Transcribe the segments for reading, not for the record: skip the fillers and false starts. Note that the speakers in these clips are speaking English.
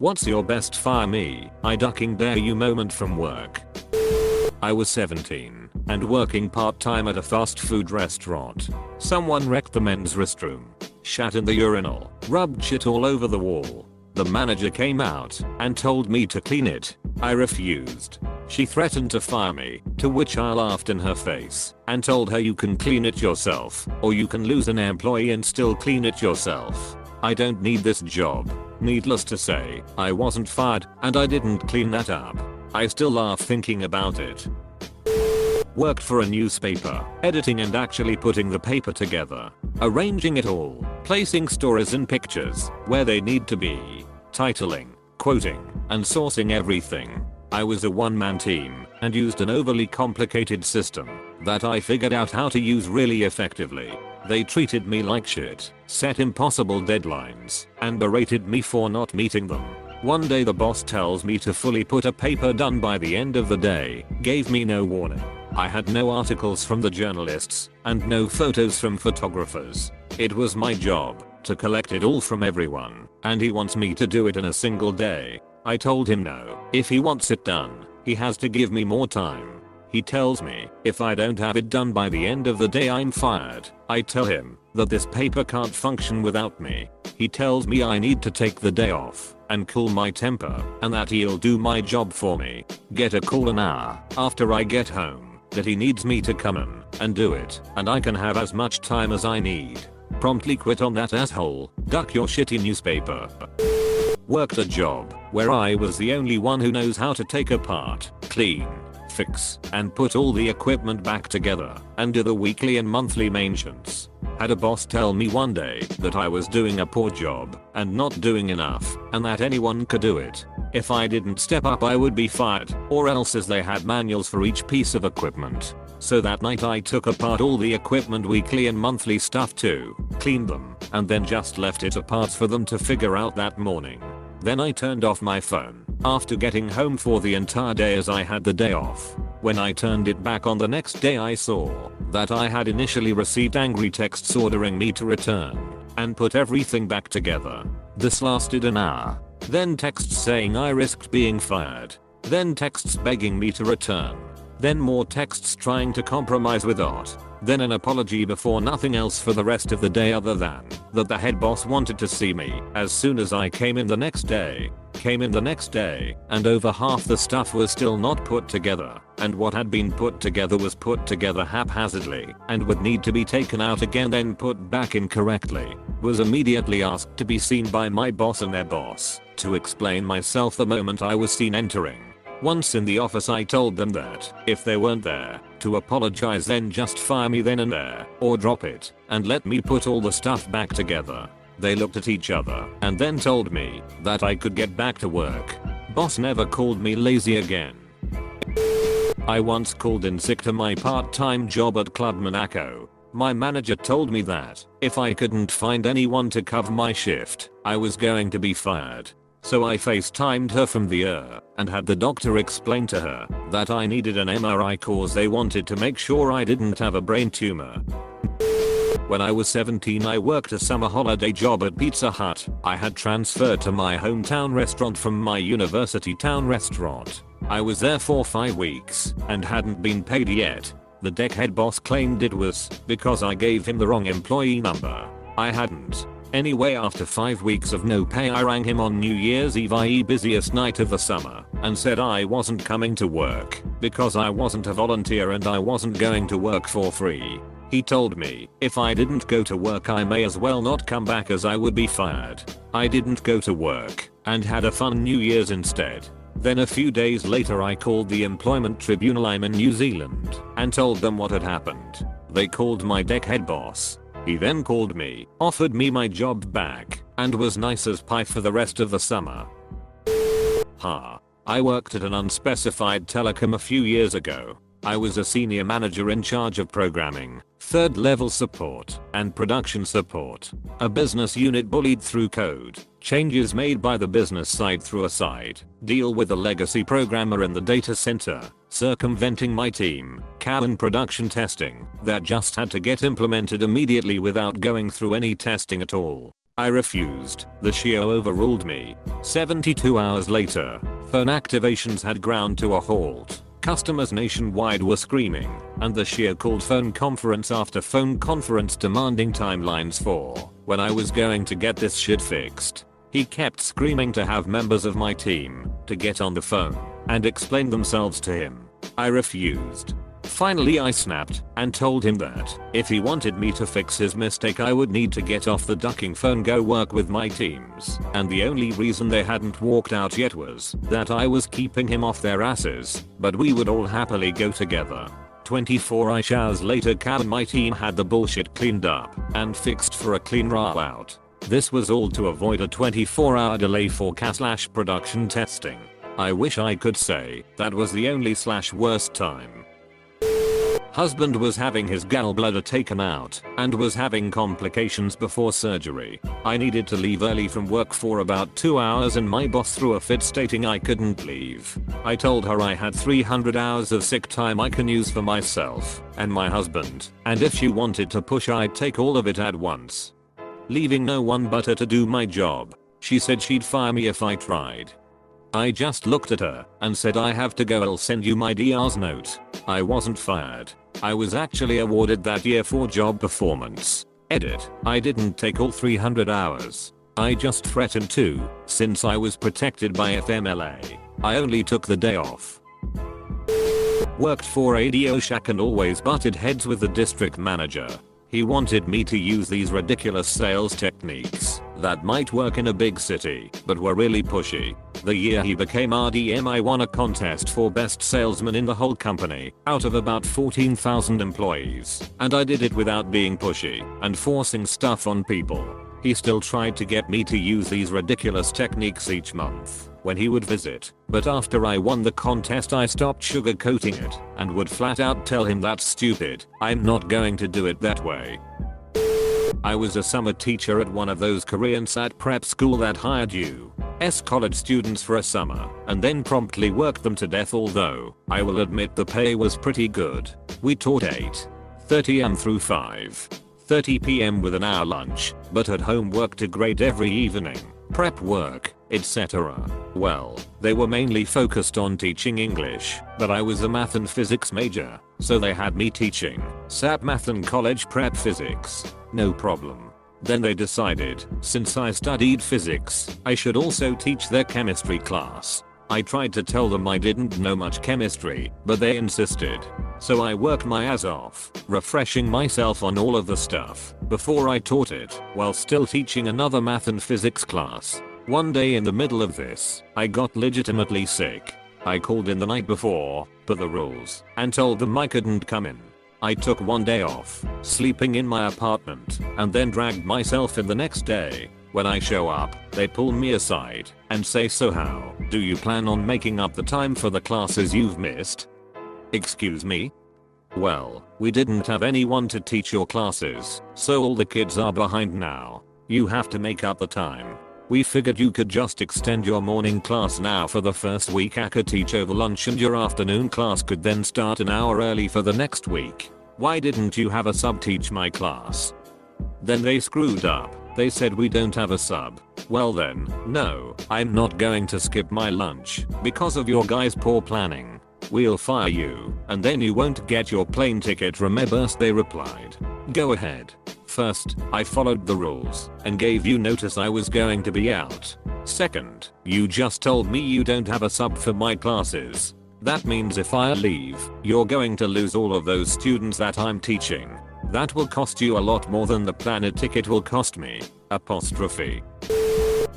What's your best fire me, I ducking dare you moment from work? I was 17 and working part-time at a fast food restaurant. Someone wrecked the men's restroom, shat in the urinal, rubbed shit all over the wall. The manager came out and told me to clean it. I refused. She threatened to fire me, to which I laughed in her face and told her you can clean it yourself or you can lose an employee and still clean it yourself. I don't need this job. Needless to say, I wasn't fired and I didn't clean that up. I still laugh thinking about it. Worked for a newspaper, editing and actually putting the paper together, arranging it all, placing stories and pictures where they need to be, titling, quoting, and sourcing everything. I was a one-man team and used an overly complicated system that I figured out how to use really effectively. They treated me like shit, set impossible deadlines, and berated me for not meeting them. One day the boss tells me to fully put a paper done by the end of the day, gave me no warning. I had no articles from the journalists and no photos from photographers. It was my job to collect it all from everyone, and he wants me to do it in a single day. I told him no. If he wants it done, he has to give me more time. He tells me if I don't have it done by the end of the day I'm fired. I tell him that this paper can't function without me. He tells me I need to take the day off and cool my temper and that he'll do my job for me. Get a call an hour after I get home that he needs me to come in and do it and I can have as much time as I need. Promptly quit on that asshole. Duck your shitty newspaper. Worked a job where I was the only one who knows how to take apart, clean, fix, and put all the equipment back together and do the weekly and monthly maintenance. Had a boss tell me one day that I was doing a poor job and not doing enough and that anyone could do it. If I didn't step up I would be fired, or else as they had manuals for each piece of equipment. So that night I took apart all the equipment weekly and monthly stuff too, cleaned them, and then just left it apart for them to figure out that morning. Then I turned off my phone after getting home for the entire day as I had the day off. When I turned it back on the next day I saw that I had initially received angry texts ordering me to return and put everything back together. This lasted an hour. Then texts saying I risked being fired. Then texts begging me to return. Then more texts trying to compromise with art. Then an apology before nothing else for the rest of the day other than that the head boss wanted to see me as soon as I came in the next day. And over half the stuff was still not put together, and what had been put together was put together haphazardly and would need to be taken out again then put back in correctly. Was immediately asked to be seen by my boss and their boss to explain myself the moment I was seen entering. Once in the office I told them that if they weren't there to apologize then just fire me then and there or drop it and let me put all the stuff back together. They looked at each other and then told me that I could get back to work. Boss never called me lazy again. I once called in sick to my part-time job at Club Monaco. My manager told me that if I couldn't find anyone to cover my shift, I was going to be fired. So I FaceTimed her from the and had the doctor explain to her that I needed an MRI cause they wanted to make sure I didn't have a brain tumor. When I was 17 I worked a summer holiday job at Pizza Hut. I had transferred to my hometown restaurant from my university town restaurant. I was there for 5 weeks and hadn't been paid yet. The deckhead boss claimed it was because I gave him the wrong employee number. I hadn't. Anyway, after 5 weeks of no pay I rang him on New Year's Eve, i.e. busiest night of the summer, and said I wasn't coming to work because I wasn't a volunteer and I wasn't going to work for free. He told me if I didn't go to work I may as well not come back as I would be fired. I didn't go to work and had a fun New Year's instead. Then a few days later I called the employment tribunal, I'm in New Zealand, and told them what had happened. They called my deckhead boss. He then called me, offered me my job back, and was nice as pie for the rest of the summer. I worked at an unspecified telecom a few years ago. I was a senior manager in charge of programming, third level support, and production support. A business unit bullied through code, changes made by the business side through a side, deal with a legacy programmer in the data center, circumventing my team, cow and production testing that just had to get implemented immediately without going through any testing at all. I refused. The SHIO overruled me. 72 hours later, phone activations had ground to a halt. Customers nationwide were screaming, and the SHIO called phone conference after phone conference demanding timelines for when I was going to get this shit fixed. He kept screaming to have members of my team to get on the phone and explain themselves to him. I refused. Finally I snapped and told him that if he wanted me to fix his mistake I would need to get off the ducking phone, go work with my teams, and the only reason they hadn't walked out yet was that I was keeping him off their asses, but we would all happily go together. 24 hours later Cal and my team had the bullshit cleaned up and fixed for a clean rollout. This was all to avoid a 24-hour delay for production testing. I wish I could say that was the only / worst time. Husband was having his gallbladder taken out and was having complications before surgery. I needed to leave early from work for about 2 hours and my boss threw a fit stating I couldn't leave. I told her I had 300 hours of sick time I can use for myself and my husband, and if she wanted to push I'd take all of it at once, leaving no one but her to do my job. She said she'd fire me if I tried. I just looked at her and said I have to go, I'll send you my DR's note. I wasn't fired. I was actually awarded that year for job performance. Edit. I didn't take all 300 hours. I just threatened to, since I was protected by FMLA. I only took the day off. Worked for Radio Shack and always butted heads with the district manager. He wanted me to use these ridiculous sales techniques that might work in a big city, but were really pushy. The year he became RDM I won a contest for best salesman in the whole company, out of about 14,000 employees, and I did it without being pushy and forcing stuff on people. He still tried to get me to use these ridiculous techniques each month when he would visit, but after I won the contest I stopped sugarcoating it and would flat out tell him that's stupid, I'm not going to do it that way. I was a summer teacher at one of those Korean sat prep school that hired U.S. college students for a summer and then promptly worked them to death, although I will admit the pay was pretty good. We taught 8:30 am through 5:30 p.m. with an hour lunch, but had homework to grade every evening, prep work, etc. Well, they were mainly focused on teaching English, but I was a math and physics major, so they had me teaching SAP math and college prep physics. No problem. Then they decided, since I studied physics, I should also teach their chemistry class. I tried to tell them I didn't know much chemistry, but they insisted. So I worked my ass off, refreshing myself on all of the stuff before I taught it, while still teaching another math and physics class. One day in the middle of this, I got legitimately sick. I called in the night before, per the rules, and told them I couldn't come in. I took one day off, sleeping in my apartment, and then dragged myself in the next day. When I show up, they pull me aside and say, so how do you plan on making up the time for the classes you've missed? Excuse me? Well, we didn't have anyone to teach your classes, so all the kids are behind now. You have to make up the time. We figured you could just extend your morning class now for the first week. I could teach over lunch and your afternoon class could then start an hour early for the next week. Why didn't you have a sub teach my class? Then they screwed up. They said we don't have a sub. Well then, no, I'm not going to skip my lunch because of your guys' poor planning. We'll fire you, and then you won't get your plane ticket, remember? They replied. Go ahead. First, I followed the rules and gave you notice I was going to be out. Second, you just told me you don't have a sub for my classes. That means if I leave, you're going to lose all of those students that I'm teaching. That will cost you a lot more than the planet ticket will cost me. Apostrophe.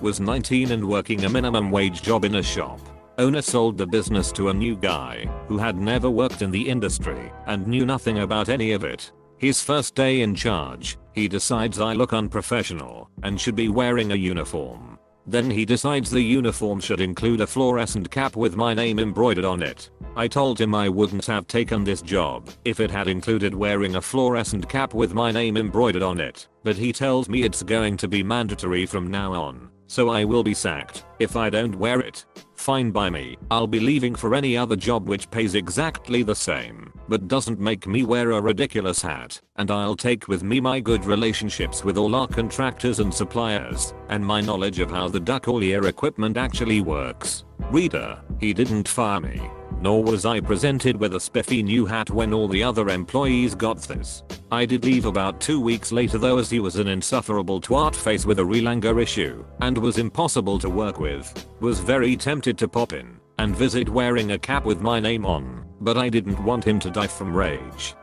Was 19 and working a minimum wage job in a shop. Owner sold the business to a new guy who had never worked in the industry and knew nothing about any of it. His first day in charge, he decides I look unprofessional and should be wearing a uniform. Then he decides the uniform should include a fluorescent cap with my name embroidered on it. I told him I wouldn't have taken this job if it had included wearing a fluorescent cap with my name embroidered on it, but he tells me it's going to be mandatory from now on, so I will be sacked if I don't wear it. Fine by me, I'll be leaving for any other job which pays exactly the same, but doesn't make me wear a ridiculous hat, and I'll take with me my good relationships with all our contractors and suppliers, and my knowledge of how the duck all year equipment actually works. Reader, he didn't fire me. Nor was I presented with a spiffy new hat when all the other employees got this. I did leave about 2 weeks later though, as he was an insufferable twat face with a real anger issue and was impossible to work with. Was very tempted to pop in and visit wearing a cap with my name on, but I didn't want him to die from rage.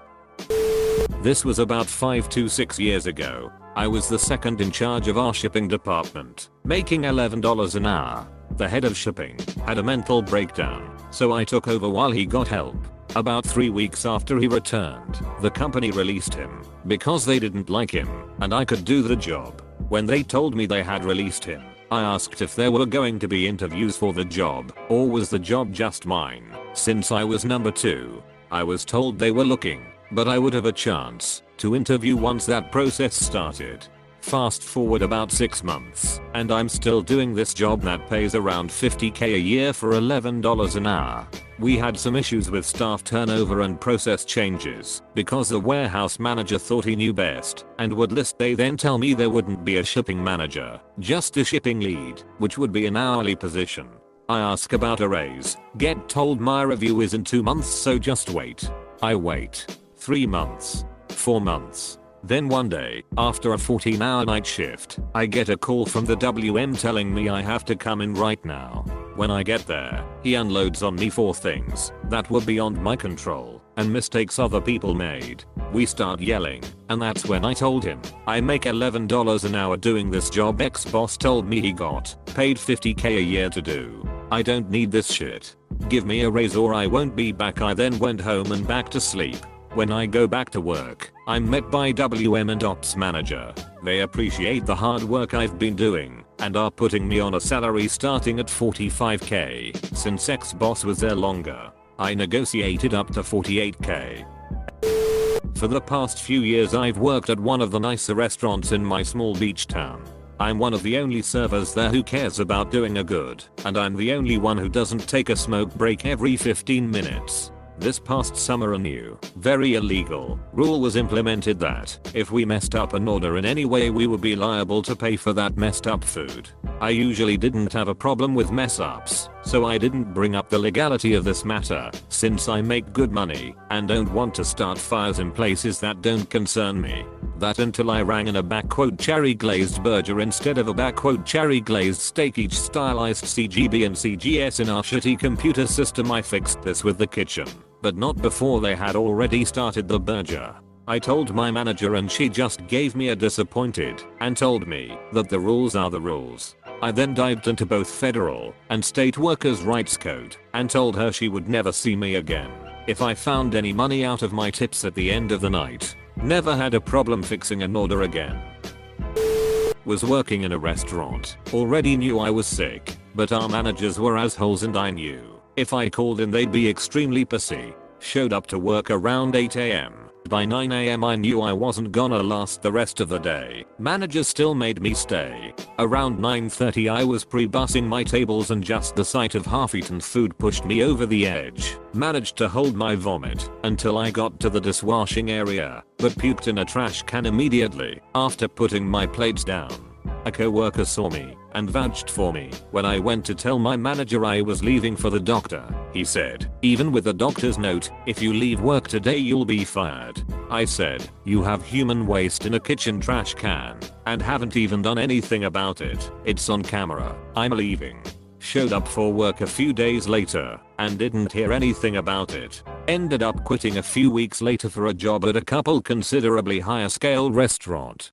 This was about 5 to 6 years ago. I was the second in charge of our shipping department, making $11 an hour. The head of shipping had a mental breakdown, so I took over while he got help. About 3 weeks after he returned, the company released him because they didn't like him and I could do the job. When they told me they had released him, I asked if there were going to be interviews for the job or was the job just mine. Since I was number 2, I was told they were looking, but I would have a chance to interview once that process started. Fast forward about 6 months, and I'm still doing this job that pays around $50k a year for $11 an hour. We had some issues with staff turnover and process changes because the warehouse manager thought he knew best and would list. They then tell me there wouldn't be a shipping manager, just a shipping lead, which would be an hourly position. I ask about a raise, get told my review is in 2 months, so just wait. I wait. 3 months. 4 months. Then one day, after a 14-hour night shift, I get a call from the WM telling me I have to come in right now. When I get there, he unloads on me 4 things that were beyond my control and mistakes other people made. We start yelling, and that's when I told him I make $11 an hour doing this job. Ex-boss told me he got paid $50k a year to do. I don't need this shit. Give me a raise or I won't be back. I then went home and back to sleep. When I go back to work, I'm met by WM and ops manager. They appreciate the hard work I've been doing and are putting me on a salary starting at $45k. Since ex-boss was there longer, I negotiated up to $48k. For the past few years I've worked at one of the nicer restaurants in my small beach town. I'm one of the only servers there who cares about doing a good, and I'm the only one who doesn't take a smoke break every 15 minutes. This past summer a new, very illegal, rule was implemented that if we messed up an order in any way we would be liable to pay for that messed up food. I usually didn't have a problem with mess ups, so I didn't bring up the legality of this matter since I make good money and don't want to start fires in places that don't concern me. That until I rang in a cherry glazed burger instead of a cherry glazed steak, each stylized CGB and CGS in our shitty computer system. I fixed this with the kitchen, but not before they had already started the burger. I told my manager and she just gave me a disappointed and told me that the rules are the rules. I then dived into both federal and state workers' rights code and told her she would never see me again if I found any money out of my tips at the end of the night. Never had a problem fixing an order again. Was working in a restaurant. Already knew I was sick, but our managers were assholes and I knew if I called in they'd be extremely pissy. Showed up to work around 8 am. By 9 am I knew I wasn't gonna last the rest of the day. Managers still made me stay. Around 9:30 I was pre-bussing my tables and just the sight of half-eaten food pushed me over the edge. Managed to hold my vomit until I got to the dishwashing area, but puked in a trash can immediately after putting my plates down. A co-worker saw me and vouched for me. When I went to tell my manager I was leaving for the doctor, he said, even with the doctor's note, if you leave work today you'll be fired. I said, you have human waste in a kitchen trash can and haven't even done anything about it. It's on camera. I'm leaving. Showed up for work a few days later and didn't hear anything about it. Ended up quitting a few weeks later for a job at a couple considerably higher scale restaurant.